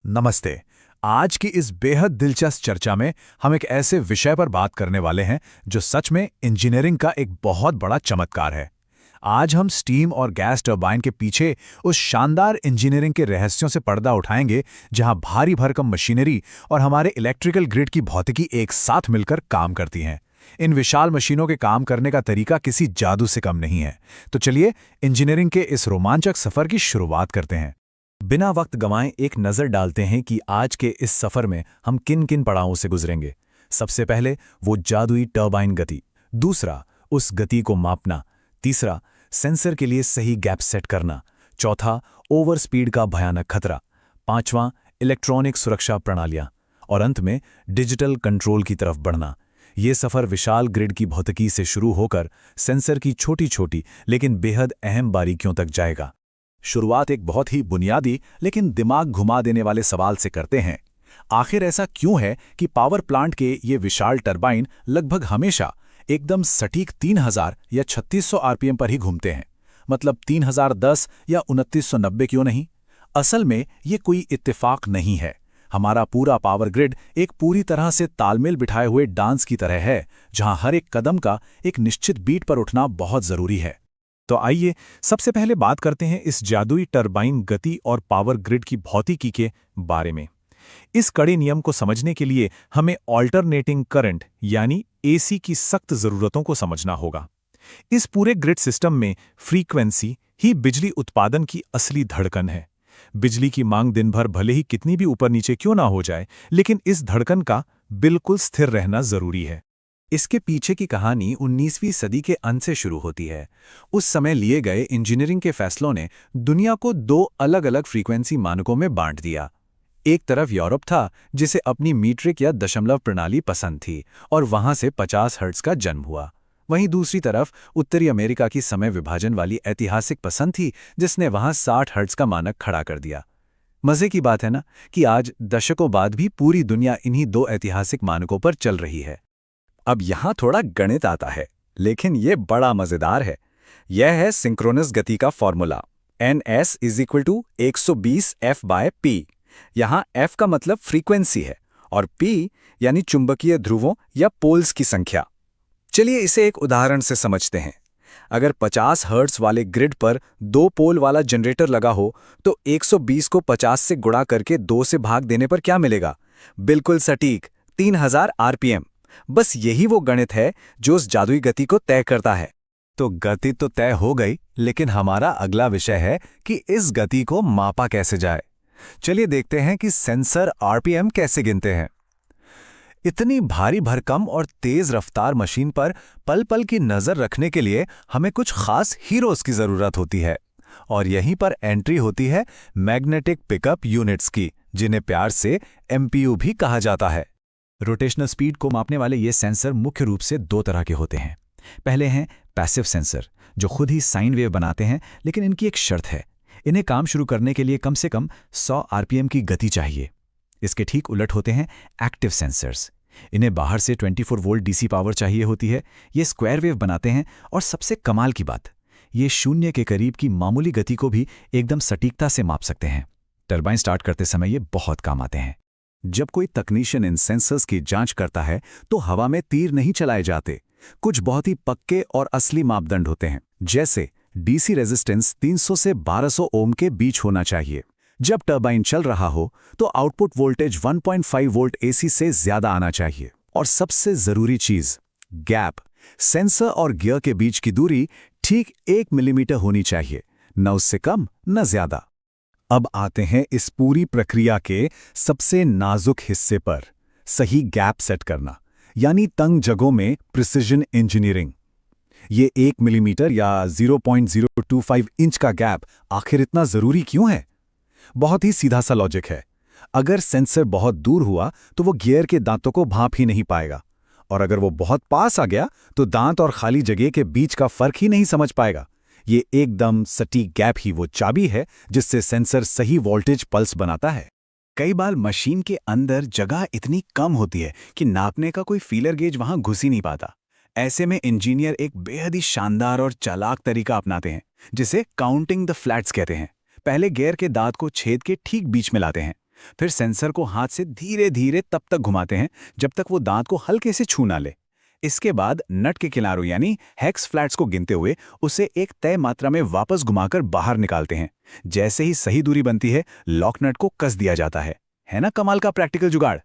नमस्ते। आज की इस बेहद दिलचस्प चर्चा में हम एक ऐसे विषय पर बात करने वाले हैं जो सच में इंजीनियरिंग का एक बहुत बड़ा चमत्कार है। आज हम स्टीम और गैस टरबाइन के पीछे उस शानदार इंजीनियरिंग के रहस्यों से पर्दा उठाएंगे जहां भारी भरकम मशीनरी और हमारे इलेक्ट्रिकल ग्रिड की भौतिकी एक साथ मिलकर काम करती हैं। इन विशाल मशीनों के काम करने का तरीका किसी जादू से कम नहीं है। तो चलिए इंजीनियरिंग के इस रोमांचक सफर की शुरुआत करते हैं। बिना वक्त गंवाए एक नज़र डालते हैं कि आज के इस सफ़र में हम किन किन पड़ावों से गुजरेंगे। सबसे पहले वो जादुई टरबाइन गति, दूसरा उस गति को मापना, तीसरा सेंसर के लिए सही गैप सेट करना, चौथा ओवर स्पीड का भयानक खतरा, पांचवां इलेक्ट्रॉनिक सुरक्षा प्रणालियां और अंत में डिजिटल कंट्रोल की तरफ बढ़ना। ये सफ़र विशाल ग्रिड की भौतिकी से शुरू होकर सेंसर की छोटी छोटी लेकिन बेहद अहम बारीकियों तक जाएगा। शुरुआत एक बहुत ही बुनियादी लेकिन दिमाग घुमा देने वाले सवाल से करते हैं। आखिर ऐसा क्यों है कि पावर प्लांट के ये विशाल टरबाइन लगभग हमेशा एकदम सटीक 3000 या 3600 आरपीएम पर ही घूमते हैं? मतलब 3010 या 2990 क्यों नहीं? असल में ये कोई इत्तेफाक नहीं है। हमारा पूरा पावर ग्रिड एक पूरी तरह से तालमेल बिठाए हुए डांस की तरह है, जहां हर एक कदम का एक निश्चित बीट पर उठना बहुत जरूरी है। तो आइए सबसे पहले बात करते हैं इस जादुई टरबाइन गति और पावर ग्रिड की भौतिकी के बारे में। इस कड़े नियम को समझने के लिए हमें ऑल्टरनेटिंग करंट यानी एसी की सख्त जरूरतों को समझना होगा। इस पूरे ग्रिड सिस्टम में फ्रीक्वेंसी ही बिजली उत्पादन की असली धड़कन है। बिजली की मांग दिन भर भले ही कितनी भी ऊपर नीचे क्यों ना हो जाए, लेकिन इस धड़कन का बिल्कुल स्थिर रहना जरूरी है। इसके पीछे की कहानी 19वीं सदी के अंत से शुरू होती है। उस समय लिए गए इंजीनियरिंग के फैसलों ने दुनिया को दो अलग अलग फ्रीक्वेंसी मानकों में बांट दिया। एक तरफ यूरोप था, जिसे अपनी मीट्रिक या दशमलव प्रणाली पसंद थी और वहां से 50 हर्ट्ज का जन्म हुआ। वहीं दूसरी तरफ उत्तरी अमेरिका की समय विभाजन वाली ऐतिहासिक पसंद थी, जिसने वहां 60 हर्ट्ज का मानक खड़ा कर दिया। मजे की बात है ना कि आज दशकों बाद भी पूरी दुनिया इन्हीं दो ऐतिहासिक मानकों पर चल रही है। अब यहाँ थोड़ा गणित आता है, लेकिन ये बड़ा मजेदार है। यह है सिंक्रोनस गति का फॉर्मूला NS = 120 F/P। यहाँ F का मतलब फ्रीक्वेंसी है और P यानी चुंबकीय ध्रुवों या पोल्स की संख्या। चलिए इसे एक उदाहरण से समझते हैं। अगर 50 हर्ट्ज वाले ग्रिड पर 2 पोल वाला जनरेटर लगा हो तो 120 को 50 से गुणा करके 2 से भाग देने पर क्या मिलेगा? बिल्कुल सटीक 3000 आरपीएम। बस यही वो गणित है जो उस जादुई गति को तय करता है। तो गति तो तय हो गई, लेकिन हमारा अगला विषय है कि इस गति को मापा कैसे जाए। चलिए देखते हैं कि सेंसर आरपीएम कैसे गिनते हैं। इतनी भारी भरकम और तेज रफ्तार मशीन पर पल पल की नजर रखने के लिए हमें कुछ खास हीरोज की जरूरत होती है। और यहीं पर एंट्री होती है मैग्नेटिक पिकअप यूनिट्स की, जिन्हें प्यार से MPU भी कहा जाता है। रोटेशनल स्पीड को मापने वाले ये सेंसर मुख्य रूप से दो तरह के होते हैं। पहले हैं पैसिव सेंसर, जो खुद ही साइन वेव बनाते हैं, लेकिन इनकी एक शर्त है। इन्हें काम शुरू करने के लिए कम से कम 100 आरपीएम की गति चाहिए। इसके ठीक उलट होते हैं एक्टिव सेंसर्स। इन्हें बाहर से 24 वोल्ट डीसी पावर चाहिए होती है। ये स्क्वायर वेव बनाते हैं और सबसे कमाल की बात, ये शून्य के करीब की मामूली गति को भी एकदम सटीकता से माप सकते हैं। टरबाइन स्टार्ट करते समय ये बहुत काम आते हैं। जब कोई तकनीशियन इन सेंसर्स की जांच करता है तो हवा में तीर नहीं चलाए जाते। कुछ बहुत ही पक्के और असली मापदंड होते हैं, जैसे डीसी रेजिस्टेंस 300 से 1200 ओम के बीच होना चाहिए। जब टरबाइन चल रहा हो तो आउटपुट वोल्टेज 1.5 वोल्ट AC से ज्यादा आना चाहिए। और सबसे जरूरी चीज, गैप। सेंसर और गियर के बीच की दूरी ठीक 1 मिलीमीटर होनी चाहिए, न उससे कम न ज्यादा। अब आते हैं इस पूरी प्रक्रिया के सबसे नाजुक हिस्से पर, सही गैप सेट करना, यानी तंग जगहों में प्रिसिजन इंजीनियरिंग। ये 1 मिलीमीटर या 0.025 इंच का गैप आखिर इतना जरूरी क्यों है? बहुत ही सीधा सा लॉजिक है। अगर सेंसर बहुत दूर हुआ तो वो गियर के दांतों को भांप ही नहीं पाएगा, और अगर वो बहुत पास आ गया तो दांत और खाली जगह के बीच का फर्क ही नहीं समझ पाएगा। ये एकदम सटीक गैप ही वो चाबी है जिससे सेंसर सही वोल्टेज पल्स बनाता है। कई बार मशीन के अंदर जगह इतनी कम होती है कि नापने का कोई फीलर गेज वहां घुस ही नहीं पाता। ऐसे में इंजीनियर एक बेहद ही शानदार और चालाक तरीका अपनाते हैं, जिसे काउंटिंग द फ्लैट्स कहते हैं। पहले गियर के दांत को छेद के ठीक बीच में लाते हैं, फिर सेंसर को हाथ से धीरे धीरे तब तक घुमाते हैं जब तक वो दांत को हल्के से छू ना ले। इसके बाद नट के किनारों यानी हेक्स फ्लैट्स को गिनते हुए उसे एक तय मात्रा में वापस घुमाकर बाहर निकालते हैं। जैसे ही सही दूरी बनती है, लॉक नट को कस दिया जाता है ना कमाल का प्रैक्टिकल जुगाड़।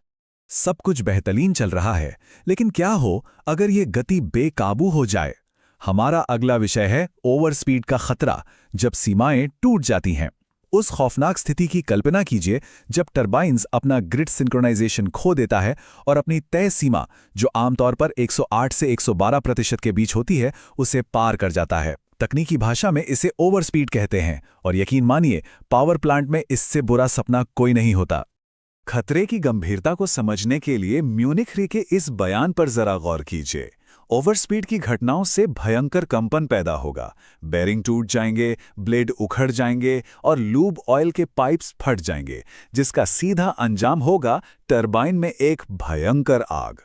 सब कुछ बेहतरीन चल रहा है, लेकिन क्या हो अगर ये गति बेकाबू हो जाए? हमारा अगला विषय है ओवर स्पीड का खतरा, जब सीमाएं टूट जाती हैं। उस खौफनाक स्थिति की कल्पना कीजिए जब टरबाइन्स अपना ग्रिड सिंक्रोनाइजेशन खो देता है और अपनी तय सीमा, जो आमतौर पर 108 से 112% के बीच होती है, उसे पार कर जाता है। तकनीकी भाषा में इसे ओवर स्पीड कहते हैं, और यकीन मानिए पावर प्लांट में इससे बुरा सपना कोई नहीं होता। खतरे की गंभीरता को समझने के लिए म्यूनिख री के इस बयान पर जरा गौर कीजिए। ओवरस्पीड की घटनाओं से भयंकर कंपन पैदा होगा, बेरिंग टूट जाएंगे, ब्लेड उखड़ जाएंगे और लूब ऑयल के पाइप्स फट जाएंगे, जिसका सीधा अंजाम होगा टरबाइन में एक भयंकर आग।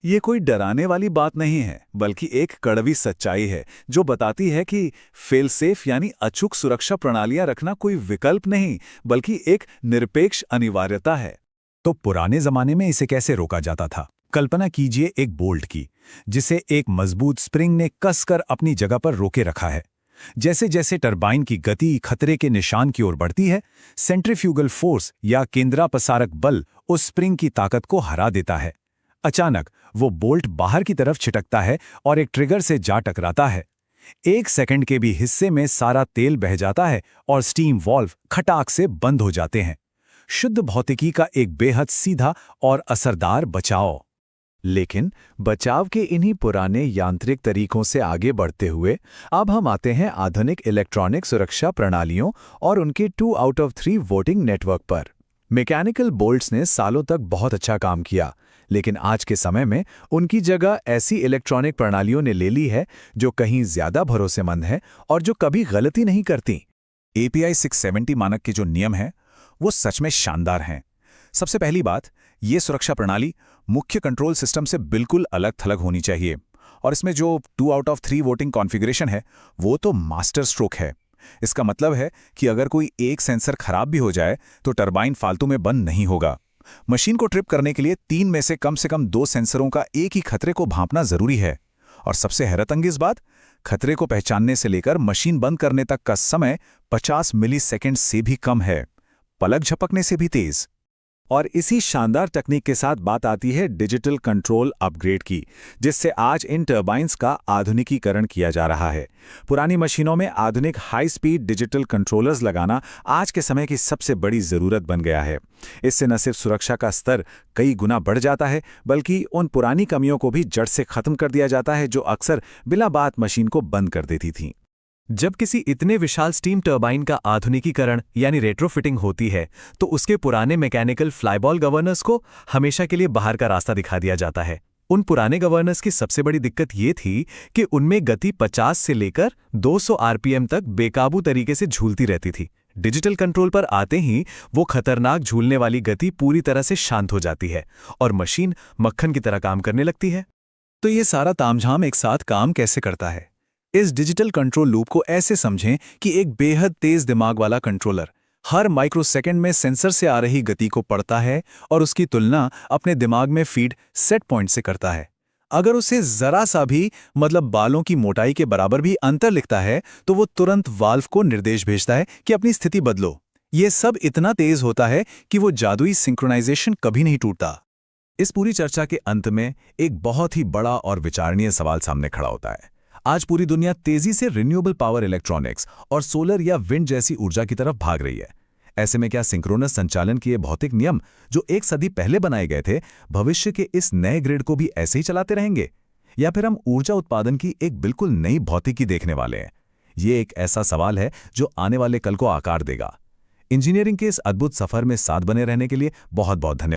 ये कोई डराने वाली बात नहीं है, बल्कि एक कड़वी सच्चाई है जो बताती है कि फेल सेफ यानी अचूक सुरक्षा प्रणालियां रखना कोई विकल्प नहीं, बल्कि एक निरपेक्ष अनिवार्यता है। तो पुराने जमाने में इसे कैसे रोका जाता था? कल्पना कीजिए एक बोल्ट की, जिसे एक मजबूत स्प्रिंग ने कसकर अपनी जगह पर रोके रखा है। जैसे जैसे टरबाइन की गति खतरे के निशान की ओर बढ़ती है, सेंट्रीफ्यूगल फोर्स या केंद्रापसारक बल उस स्प्रिंग की ताकत को हरा देता है। अचानक वो बोल्ट बाहर की तरफ छिटकता है और एक ट्रिगर से जा टकराता है। 1 सेकंड के भी हिस्से में सारा तेल बह जाता है और स्टीम वॉल्व खटाक से बंद हो जाते हैं। शुद्ध भौतिकी का एक बेहद सीधा और असरदार बचाव। लेकिन बचाव के इन्हीं पुराने यांत्रिक तरीकों से आगे बढ़ते हुए अब हम आते हैं आधुनिक इलेक्ट्रॉनिक सुरक्षा प्रणालियों और उनके 2 आउट ऑफ 3 वोटिंग नेटवर्क पर। मैकेनिकल बोल्ट्स ने सालों तक बहुत अच्छा काम किया, लेकिन आज के समय में उनकी जगह ऐसी इलेक्ट्रॉनिक प्रणालियों ने ले ली है जो कहीं ज्यादा भरोसेमंद है और जो कभी गलती नहीं करती। API 670 मानक के जो नियम हैं वो सच में शानदार हैं। सबसे पहली बात, ये सुरक्षा प्रणाली मुख्य कंट्रोल सिस्टम से बिल्कुल अलग थलग होनी चाहिए, और इसमें जो 2 आउट ऑफ 3 वोटिंग कॉन्फ़िगरेशन है वो तो मास्टर स्ट्रोक है। इसका मतलब है कि अगर कोई एक सेंसर खराब भी हो जाए तो टरबाइन फालतू में बंद नहीं होगा। मशीन को ट्रिप करने के लिए 3 में से कम 2 सेंसरों का एक ही खतरे को भांपना जरूरी है। और सबसे हैरतअंगेज बात, खतरे को पहचानने से लेकर मशीन बंद करने तक का समय 50 मिलीसेकंड से भी कम है, पलक झपकने से भी तेज। और इसी शानदार तकनीक के साथ बात आती है डिजिटल कंट्रोल अपग्रेड की, जिससे आज इन टरबाइन्स का आधुनिकीकरण किया जा रहा है। पुरानी मशीनों में आधुनिक हाई स्पीड डिजिटल कंट्रोलर्स लगाना आज के समय की सबसे बड़ी ज़रूरत बन गया है। इससे न सिर्फ सुरक्षा का स्तर कई गुना बढ़ जाता है, बल्कि उन पुरानी कमियों को भी जड़ से खत्म कर दिया जाता है जो अक्सर बिला बात मशीन को बंद कर देती थीं। जब किसी इतने विशाल स्टीम टरबाइन का आधुनिकीकरण यानी रेट्रोफिटिंग होती है, तो उसके पुराने मैकेनिकल फ्लाईबॉल गवर्नर्स को हमेशा के लिए बाहर का रास्ता दिखा दिया जाता है। उन पुराने गवर्नर्स की सबसे बड़ी दिक्कत ये थी कि उनमें गति 50 से लेकर 200 आरपीएम तक बेकाबू तरीके से झूलती रहती थी। डिजिटल कंट्रोल पर आते ही वो खतरनाक झूलने वाली गति पूरी तरह से शांत हो जाती है और मशीन मक्खन की तरह काम करने लगती है। तो ये सारा तामझाम एक साथ काम कैसे करता है? इस डिजिटल कंट्रोल लूप को ऐसे समझें कि एक बेहद तेज दिमाग वाला कंट्रोलर हर माइक्रोसेकंड में सेंसर से आ रही गति को पढ़ता है और उसकी तुलना अपने दिमाग में फीड सेट पॉइंट से करता है। अगर उसे जरा सा भी बालों की मोटाई के बराबर भी अंतर लिखता है तो वो तुरंत वाल्व को निर्देश भेजता है कि अपनी स्थिति बदलो। ये सब इतना तेज होता है कि वो जादुई सिंक्रोनाइजेशन कभी नहीं टूटता। इस पूरी चर्चा के अंत में एक बहुत ही बड़ा और विचारणीय सवाल सामने खड़ा होता है। आज पूरी दुनिया तेजी से रिन्यूएबल पावर इलेक्ट्रॉनिक्स और सोलर या विंड जैसी ऊर्जा की तरफ भाग रही है। ऐसे में क्या सिंक्रोनस संचालन के ये भौतिक नियम जो एक सदी पहले बनाए गए थे, भविष्य के इस नए ग्रिड को भी ऐसे ही चलाते रहेंगे, या फिर हम ऊर्जा उत्पादन की एक बिल्कुल नई भौतिकी देखने वाले हैं? ये एक ऐसा सवाल है जो आने वाले कल को आकार देगा। इंजीनियरिंग के इस अद्भुत सफर में साथ बने रहने के लिए बहुत बहुत धन्यवाद।